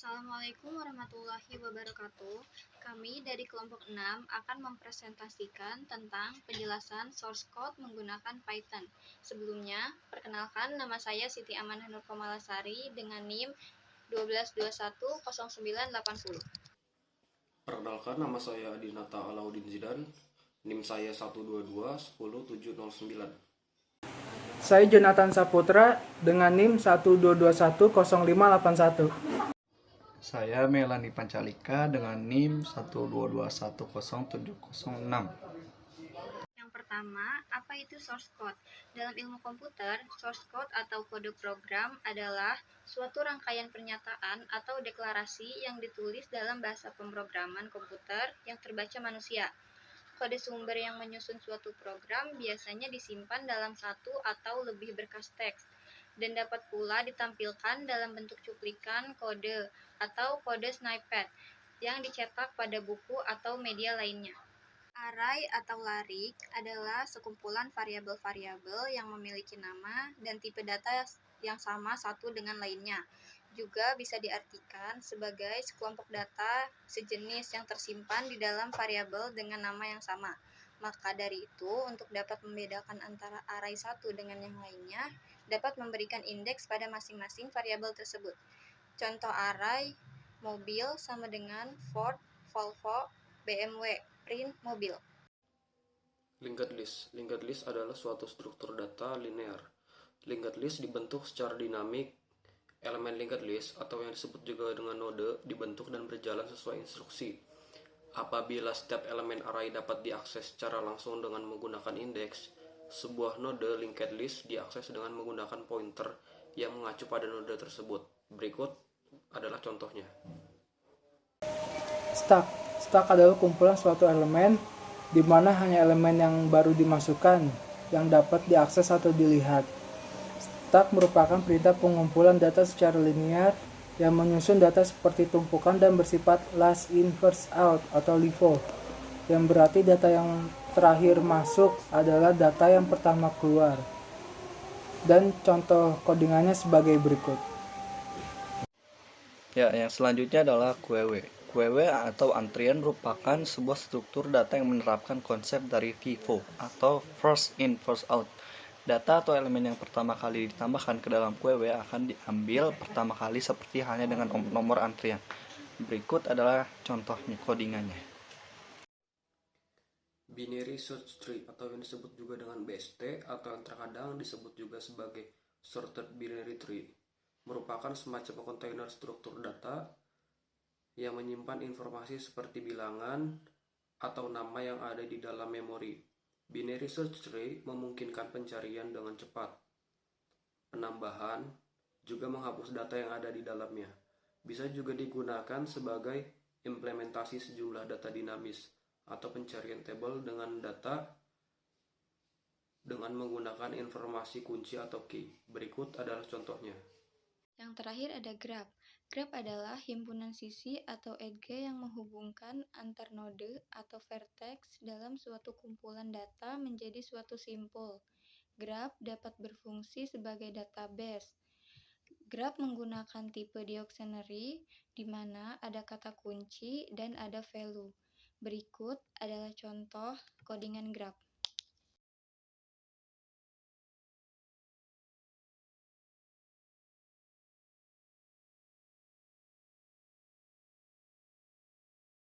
Assalamualaikum warahmatullahi wabarakatuh. Kami dari kelompok 6 akan mempresentasikan tentang penjelasan source code menggunakan Python. Sebelumnya, perkenalkan nama saya Siti Amanah Nur Komalasari dengan NIM 12210980. Perkenalkan, nama saya Adinata Alauddin Zidan, NIM saya 122-10709. Saya Jonathan Saputra dengan NIM 1221051. Saya Melani Pancalika dengan NIM 122107006. Yang pertama, apa itu source code? Dalam ilmu komputer, source code atau kode program adalah suatu rangkaian pernyataan atau deklarasi yang ditulis dalam bahasa pemrograman komputer yang terbaca manusia. Kode sumber yang menyusun suatu program biasanya disimpan dalam satu atau lebih berkas teks, dan dapat pula ditampilkan dalam bentuk cuplikan kode atau kode snippet yang dicetak pada buku atau media lainnya. Array atau larik adalah sekumpulan variabel-variabel yang memiliki nama dan tipe data yang sama satu dengan lainnya. Juga bisa diartikan sebagai sekelompok data sejenis yang tersimpan di dalam variabel dengan nama yang sama. Maka dari itu, untuk dapat membedakan antara array satu dengan yang lainnya, dapat memberikan indeks pada masing-masing variabel tersebut. Contoh array mobil sama dengan Ford, Volvo, BMW, print mobil. Linked list. Linked list adalah suatu struktur data linear. Linked list dibentuk secara dinamik. Elemen linked list atau yang disebut juga dengan node dibentuk dan berjalan sesuai instruksi. Apabila setiap elemen array dapat diakses secara langsung dengan menggunakan indeks, sebuah node linked list diakses dengan menggunakan pointer yang mengacu pada node tersebut. Berikut adalah contohnya. Stack adalah kumpulan suatu elemen di mana hanya elemen yang baru dimasukkan yang dapat diakses atau dilihat. Stack merupakan perintah pengumpulan data secara linear yang menyusun data seperti tumpukan dan bersifat last in first out atau LIFO, yang berarti data yang terakhir masuk adalah data yang pertama keluar. Dan contoh codingannya sebagai berikut. Yang selanjutnya adalah QW. QW atau antrian merupakan sebuah struktur data yang menerapkan konsep dari FIFO atau first in first out. Data atau elemen yang pertama kali ditambahkan ke dalam QW akan diambil pertama kali seperti halnya dengan nomor antrian. Berikut adalah contohnya codingannya. Binary search tree atau yang disebut juga dengan BST atau yang terkadang disebut juga sebagai sorted binary tree merupakan semacam kontainer struktur data yang menyimpan informasi seperti bilangan atau nama yang ada di dalam memori. Binary search tree memungkinkan pencarian dengan cepat, penambahan, juga menghapus data yang ada di dalamnya. Bisa juga digunakan sebagai implementasi sejumlah data dinamis atau pencarian tabel dengan data dengan menggunakan informasi kunci atau key. Berikut adalah contohnya. Yang terakhir ada graph. Graph adalah himpunan sisi atau edge yang menghubungkan antar node atau vertex dalam suatu kumpulan data menjadi suatu simpul. Graph dapat berfungsi sebagai database. Graph menggunakan tipe dictionary di mana ada kata kunci dan ada value. Berikut adalah contoh codingan graph.